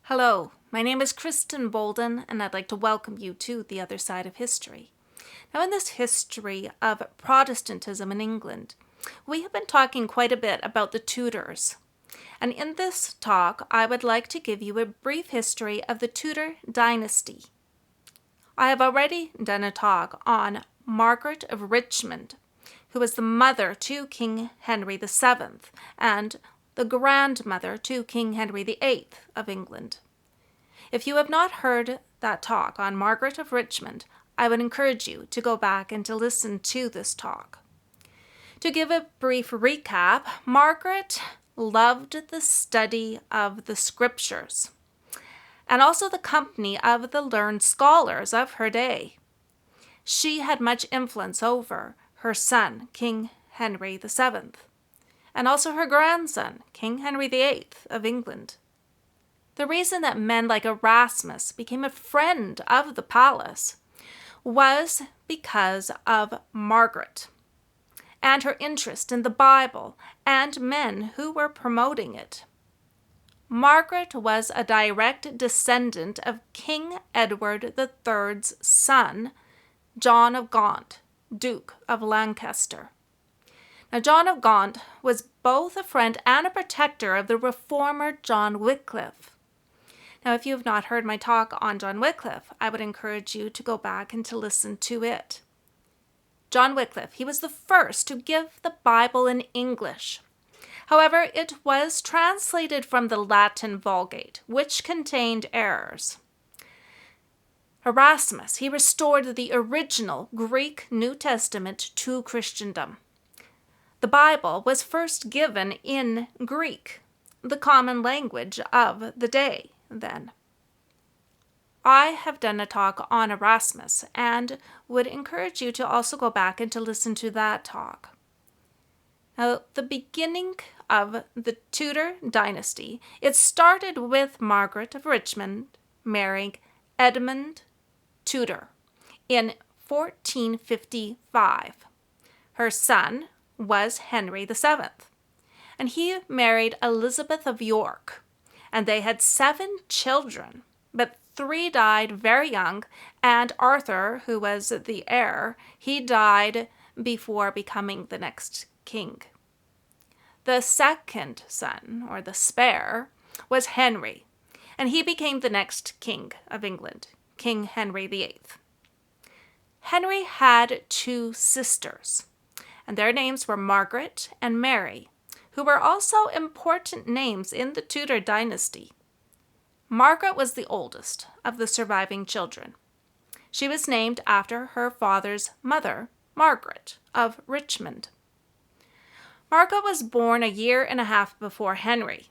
Hello, my name is Kristen Bolden, and I'd like to welcome you to The Other Side of History. Now, in this history of Protestantism in England, we have been talking quite a bit about the Tudors. And in this talk, I would like to give you a brief history of the Tudor Dynasty. I have already done a talk on Margaret of Richmond, who was the mother to King Henry VII and the grandmother to King Henry VIII of England. If you have not heard that talk on Margaret of Richmond, I would encourage you to go back and to listen to this talk. To give a brief recap, Margaret loved the study of the scriptures and also the company of the learned scholars of her day. She had much influence over her son, King Henry VII, and also her grandson, King Henry VIII of England. The reason that men like Erasmus became a friend of the palace was because of Margaret and her interest in the Bible and men who were promoting it. Margaret was a direct descendant of King Edward III's son, John of Gaunt, Duke of Lancaster. Now, John of Gaunt was both a friend and a protector of the reformer John Wycliffe. Now, if you have not heard my talk on John Wycliffe, I would encourage you to go back and to listen to it. John Wycliffe, he was the first to give the Bible in English. However, it was translated from the Latin Vulgate, which contained errors. Erasmus, he restored the original Greek New Testament to Christendom. The Bible was first given in Greek, the common language of the day then. I have done a talk on Erasmus and would encourage you to also go back and to listen to that talk. Now, the beginning of the Tudor Dynasty, it started with Margaret of Richmond marrying Edmund Tudor in 1455. Her son was Henry VII, and he married Elizabeth of York, and they had 7 children, but 3 died very young, and Arthur, who was the heir, he died before becoming the next king. The second son, or the spare, was Henry, and he became the next king of England, King Henry VIII. Henry had 2 sisters, and their names were Margaret and Mary, who were also important names in the Tudor dynasty. Margaret was the oldest of the surviving children. She was named after her father's mother, Margaret of Richmond. Margaret was born a year and a half before Henry,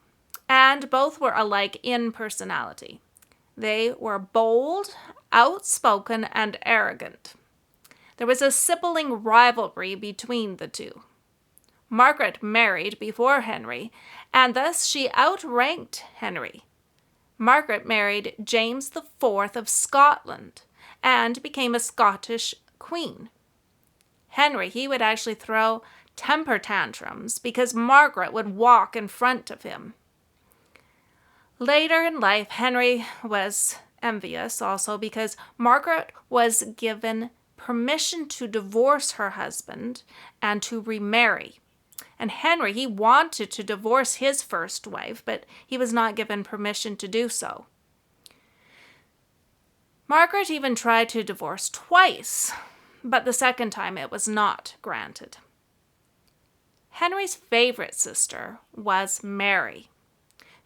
and both were alike in personality. They were bold, outspoken, and arrogant. There was a sibling rivalry between the two. Margaret married before Henry, and thus she outranked Henry. Margaret married James IV of Scotland and became a Scottish queen. Henry, he would actually throw temper tantrums because Margaret would walk in front of him. Later in life, Henry was envious also because Margaret was given permission to divorce her husband and to remarry. And Henry, he wanted to divorce his first wife, but he was not given permission to do so. Margaret even tried to divorce twice, but the second time it was not granted. Henry's favorite sister was Mary,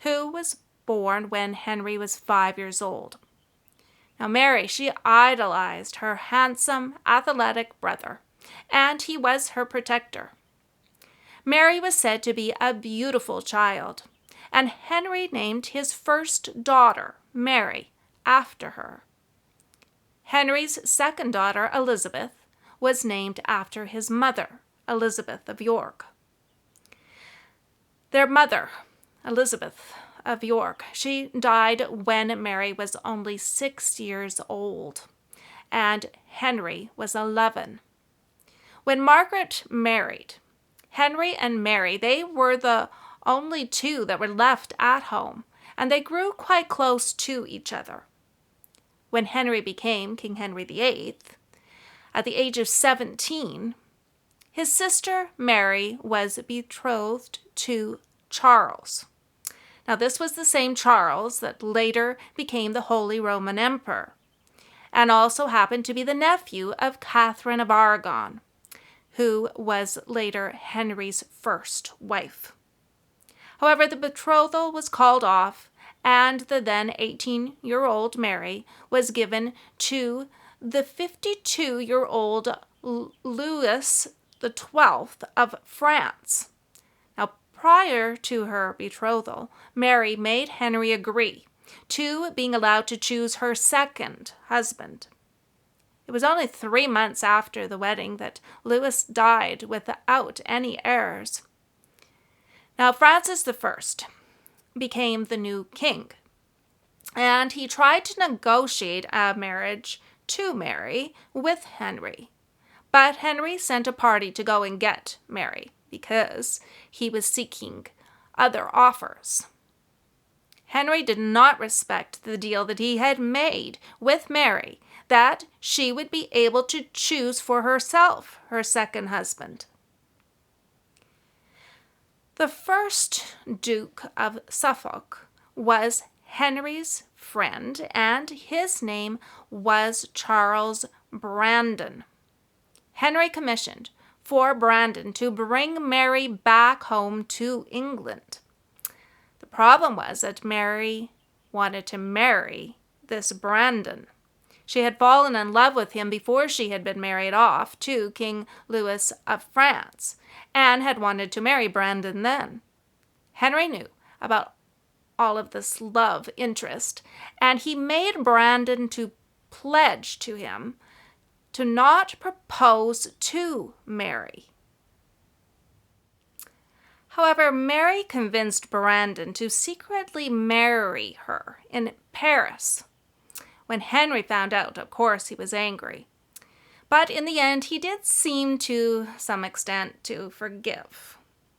who was born when Henry was 5 years old. Now, Mary, she idolized her handsome, athletic brother, and he was her protector. Mary was said to be a beautiful child, and Henry named his first daughter, Mary, after her. Henry's second daughter, Elizabeth, was named after his mother, Elizabeth of York. Their mother, Elizabeth of York, she died when Mary was only 6 years old, and Henry was 11. When Margaret married, Henry and Mary, they were the only 2 that were left at home, and they grew quite close to each other. When Henry became King Henry VIII, at the age of 17, his sister Mary was betrothed to Charles. Now, this was the same Charles that later became the Holy Roman Emperor, and also happened to be the nephew of Catherine of Aragon, who was later Henry's first wife. However, the betrothal was called off, and the then 18-year-old Mary was given to the 52-year-old Louis XII of France. Now, prior to her betrothal, Mary made Henry agree to being allowed to choose her second husband. It was only 3 months after the wedding that Louis died without any heirs. Now, Francis I became the new king, and he tried to negotiate a marriage to Mary with Henry. But Henry sent a party to go and get Mary because he was seeking other offers. Henry did not respect the deal that he had made with Mary, that she would be able to choose for herself her second husband. The first Duke of Suffolk was Henry's friend, and his name was Charles Brandon. Henry commissioned for Brandon to bring Mary back home to England. The problem was that Mary wanted to marry this Brandon. She had fallen in love with him before she had been married off to King Louis of France, and had wanted to marry Brandon then. Henry knew about all of this love interest, and he made Brandon to pledge to him to not propose to Mary. However, Mary convinced Brandon to secretly marry her in Paris. When Henry found out, of course, he was angry. But in the end, he did seem to some extent to forgive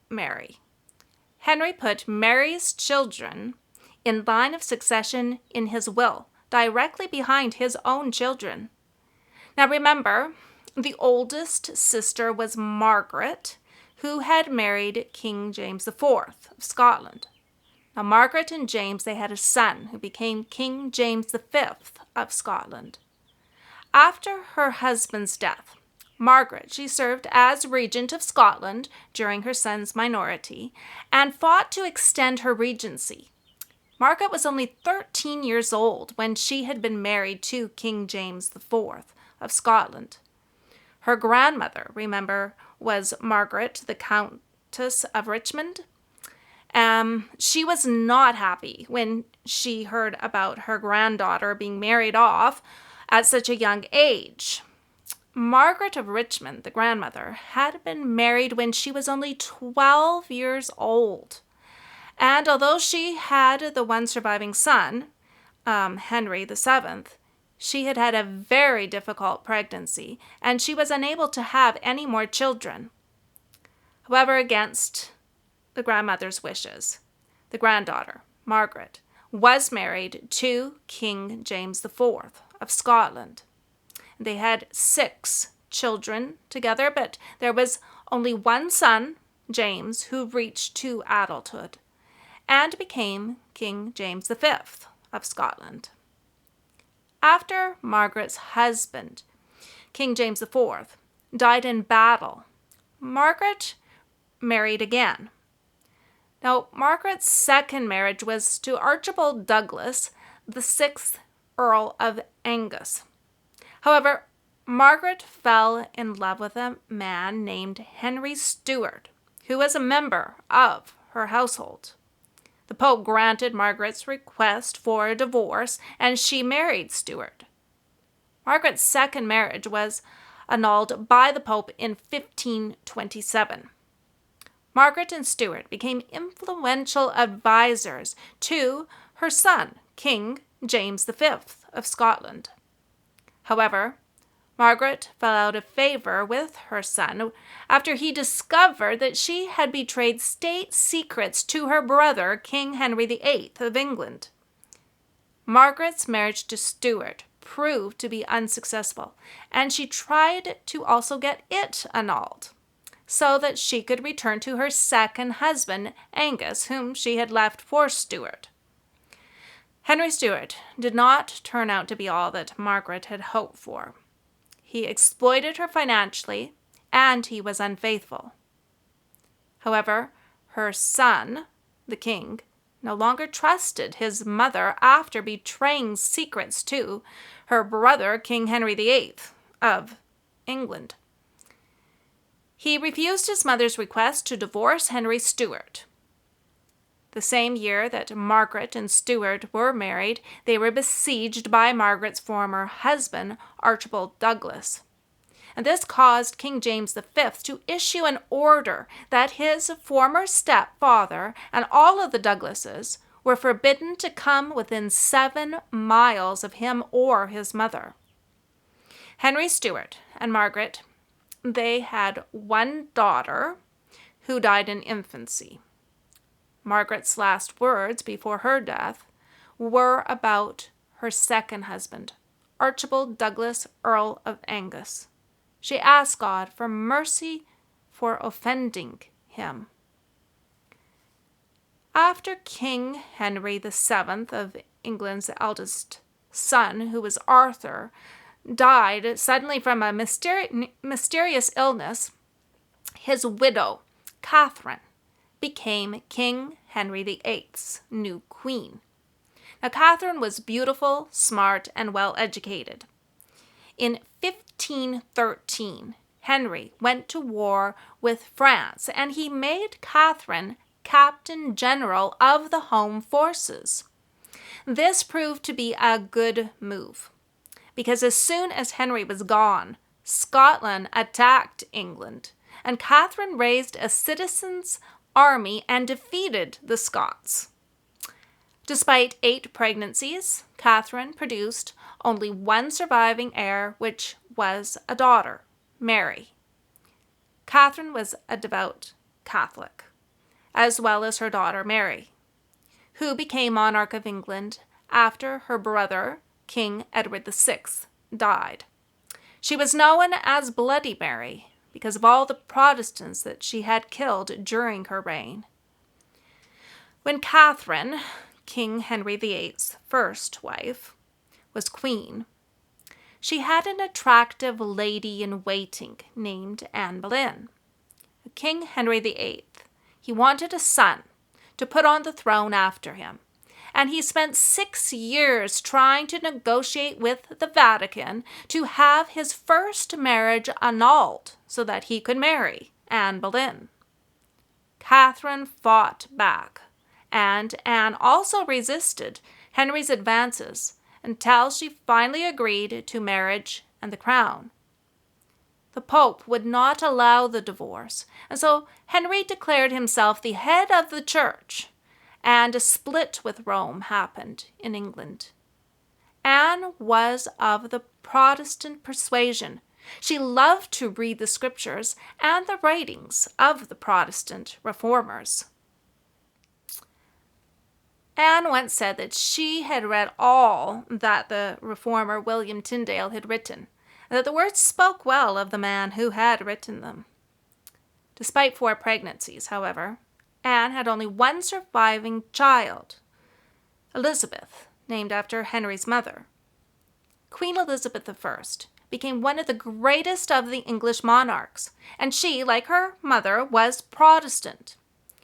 Mary. Henry put Mary's children in line of succession in his will, directly behind his own children. Now remember, the oldest sister was Margaret, who had married King James IV of Scotland. Now Margaret and James, they had a son who became King James V of Scotland. After her husband's death, Margaret, she served as regent of Scotland during her son's minority and fought to extend her regency. Margaret was only 13 years old when she had been married to King James IV of Scotland. Her grandmother, remember, was Margaret, the Countess of Richmond. She was not happy when she heard about her granddaughter being married off at such a young age. Margaret of Richmond, the grandmother, had been married when she was only 12 years old. And although she had the one surviving son, Henry VII, she had had a very difficult pregnancy, and she was unable to have any more children. However, against the grandmother's wishes, the granddaughter, Margaret, was married to King James IV of Scotland. They had 6 children together, but there was only one son, James, who reached to adulthood and became King James V of Scotland. After Margaret's husband, King James IV, died in battle, Margaret married again. Now, Margaret's second marriage was to Archibald Douglas, the 6th Earl of Angus. However, Margaret fell in love with a man named Henry Stuart, who was a member of her household. The Pope granted Margaret's request for a divorce, and she married Stuart. Margaret's second marriage was annulled by the Pope in 1527. Margaret and Stuart became influential advisors to her son, King James V of Scotland. However, Margaret fell out of favor with her son after he discovered that she had betrayed state secrets to her brother, King Henry VIII of England. Margaret's marriage to Stuart proved to be unsuccessful, and she tried to also get it annulled so that she could return to her second husband, Angus, whom she had left for Stuart. Henry Stuart did not turn out to be all that Margaret had hoped for. He exploited her financially, and he was unfaithful. However, her son, the king, no longer trusted his mother after betraying secrets to her brother, King Henry VIII of England. He refused his mother's request to divorce Henry Stuart. The same year that Margaret and Stuart were married, they were besieged by Margaret's former husband, Archibald Douglas. And this caused King James V to issue an order that his former stepfather and all of the Douglases were forbidden to come within 7 miles of him or his mother. Henry Stuart and Margaret, they had one daughter who died in infancy. Margaret's last words before her death were about her second husband, Archibald Douglas, Earl of Angus. She asked God for mercy for offending him. After King Henry VII of England's eldest son, who was Arthur, died suddenly from a mysterious illness, his widow, Catherine, became King Henry VIII's new queen. Now, Catherine was beautiful, smart, and well-educated. In 1513, Henry went to war with France, and he made Catherine Captain General of the Home Forces. This proved to be a good move, because as soon as Henry was gone, Scotland attacked England, and Catherine raised a citizens' army and defeated the Scots. Despite 8 pregnancies, Catherine produced only one surviving heir, which was a daughter, Mary. Catherine was a devout Catholic, as well as her daughter Mary, who became monarch of England after her brother, King Edward VI, died. She was known as Bloody Mary because of all the Protestants that she had killed during her reign. When Catherine, King Henry VIII's first wife, was queen, she had an attractive lady-in-waiting named Anne Boleyn. King Henry VIII, he wanted a son to put on the throne after him, and he spent 6 years trying to negotiate with the Vatican to have his first marriage annulled so that he could marry Anne Boleyn. Catherine fought back, and Anne also resisted Henry's advances until she finally agreed to marriage and the crown. The Pope would not allow the divorce, and so Henry declared himself the head of the church, and a split with Rome happened in England. Anne was of the Protestant persuasion. She loved to read the scriptures and the writings of the Protestant reformers. Anne once said that she had read all that the reformer William Tyndale had written, and that the words spoke well of the man who had written them. Despite 4 pregnancies, however, Anne had only one surviving child, Elizabeth, named after Henry's mother. Queen Elizabeth I became one of the greatest of the English monarchs, and she, like her mother, was Protestant.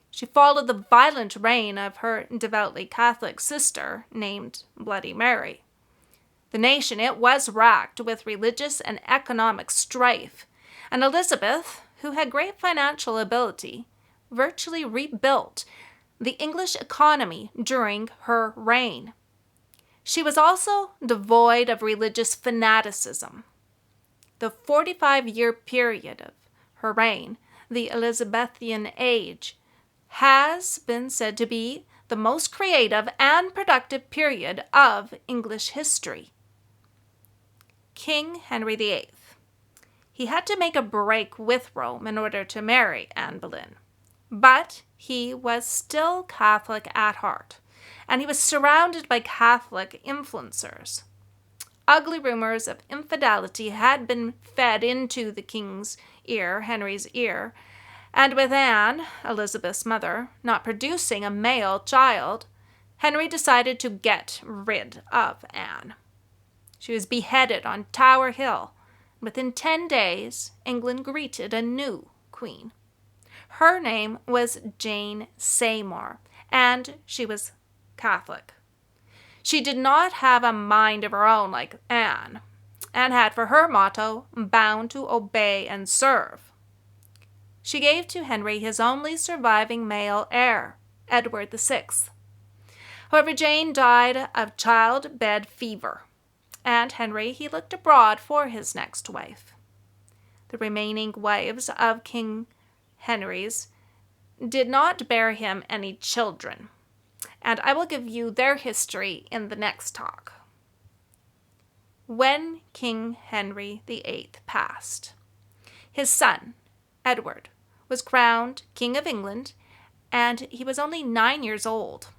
She followed the violent reign of her devoutly Catholic sister, named Bloody Mary. The nation, it was racked with religious and economic strife, and Elizabeth, who had great financial ability, virtually rebuilt the English economy during her reign. She was also devoid of religious fanaticism. The 45-year period of her reign, the Elizabethan age, has been said to be the most creative and productive period of English history. King Henry VIII he had to make a break with Rome in order to marry Anne Boleyn. But he was still Catholic at heart, and he was surrounded by Catholic influencers. Ugly rumors of infidelity had been fed into the king's ear, Henry's ear, and with Anne, Elizabeth's mother, not producing a male child, Henry decided to get rid of Anne. She was beheaded on Tower Hill. Within 10 days, England greeted a new queen. Her name was Jane Seymour, and she was Catholic. She did not have a mind of her own like Anne, and had for her motto, bound to obey and serve. She gave to Henry his only surviving male heir, Edward VI. However, Jane died of childbed fever, and Henry, he looked abroad for his next wife. The remaining wives of King Henry's did not bear him any children, and I will give you their history in the next talk. When King Henry VIII passed, his son, Edward, was crowned King of England, and he was only 9 years old.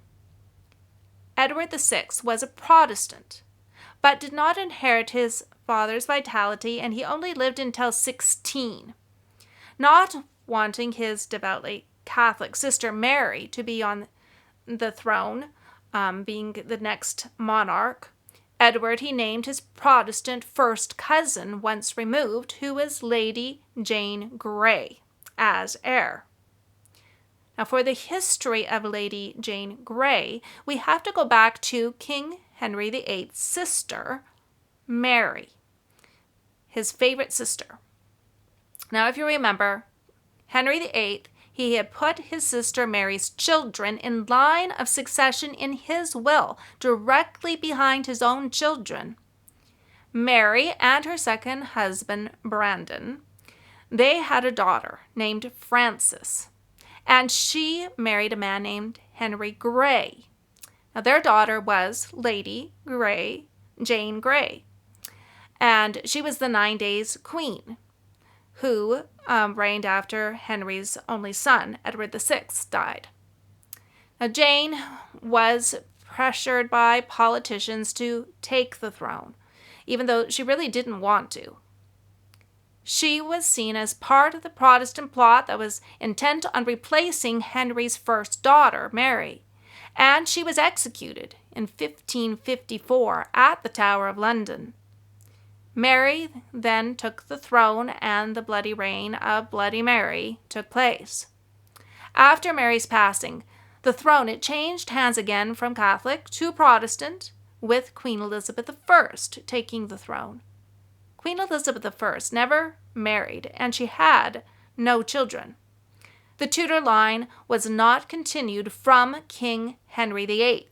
Edward VI was a Protestant, but did not inherit his father's vitality, and he only lived until 16. Not wanting his devoutly Catholic sister Mary to be on the throne, being the next monarch, Edward, he named his Protestant first cousin, once removed, who was Lady Jane Grey, as heir. Now, for the history of Lady Jane Grey, we have to go back to King Henry VIII's sister, Mary, his favorite sister. Now, if you remember, Henry VIII, he had put his sister Mary's children in line of succession in his will, directly behind his own children. Mary and her second husband, Brandon, they had a daughter named Frances, and she married a man named Henry Grey. Now, their daughter was Lady Grey, Jane Grey, and she was the 9 days queen, who reigned after Henry's only son, Edward VI, died. Now, Jane was pressured by politicians to take the throne, even though she really didn't want to. She was seen as part of the Protestant plot that was intent on replacing Henry's first daughter, Mary, and she was executed in 1554 at the Tower of London. Mary then took the throne, and the bloody reign of Bloody Mary took place. After Mary's passing, the throne, it changed hands again from Catholic to Protestant, with Queen Elizabeth I taking the throne. Queen Elizabeth I never married, and she had no children. The Tudor line was not continued from King Henry VIII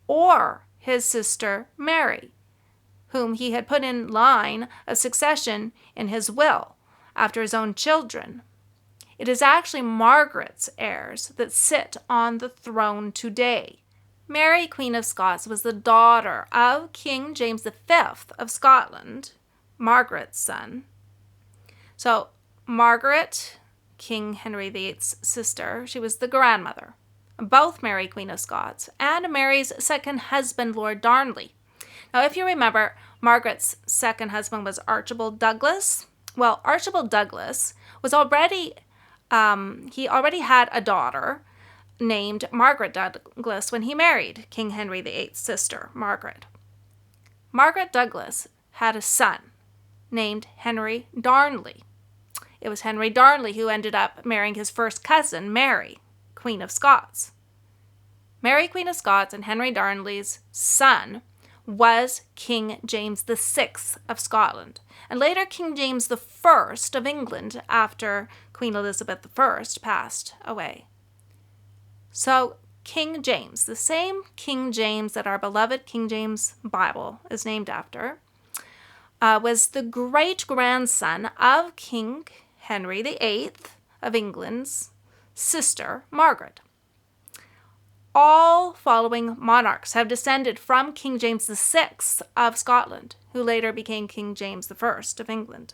or his sister Mary, whom he had put in line of succession in his will after his own children. It is actually Margaret's heirs that sit on the throne today. Mary, Queen of Scots, was the daughter of King James V of Scotland, Margaret's son. So Margaret, King Henry VIII's sister, she was the grandmother of both Mary, Queen of Scots, and Mary's second husband, Lord Darnley. Now, if you remember, Margaret's second husband was Archibald Douglas. Well, Archibald Douglas was already, he already had a daughter named Margaret Douglas when he married King Henry VIII's sister, Margaret. Margaret Douglas had a son named Henry Darnley. It was Henry Darnley who ended up marrying his first cousin, Mary, Queen of Scots. Mary, Queen of Scots, and Henry Darnley's son was King James VI of Scotland, and later King James I of England after Queen Elizabeth I passed away. So King James, the same King James that our beloved King James Bible is named after, was the great-grandson of King Henry VIII of England's sister, Margaret. All following monarchs have descended from King James VI of Scotland, who later became King James I of England.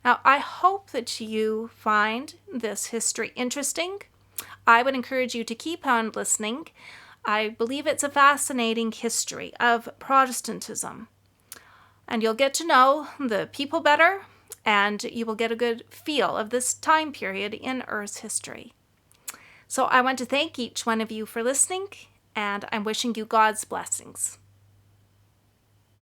Now, I hope that you find this history interesting. I would encourage you to keep on listening. I believe it's a fascinating history of Protestantism. And you'll get to know the people better, and you will get a good feel of this time period in Earth's history. So I want to thank each one of you for listening, and I'm wishing you God's blessings.